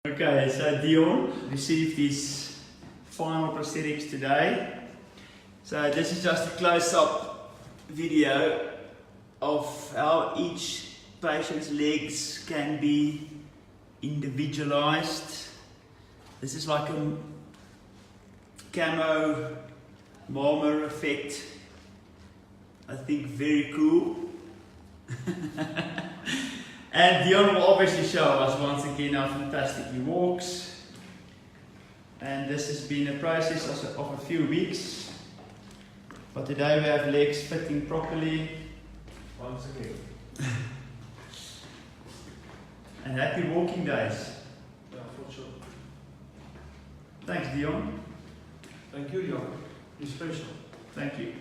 Okay, so Deon received his final prosthetics today. So this is just a close-up video of how each patient's legs can be individualized. This is like a camo marmer effect. I think very cool. And Deon will obviously show us once again how fantastic he walks. And this has been a process of a few weeks. But today we have legs fitting properly. Once again. And happy walking days. Yeah, for sure. Thanks, Deon. Thank you, Jan. You're special. Thank you.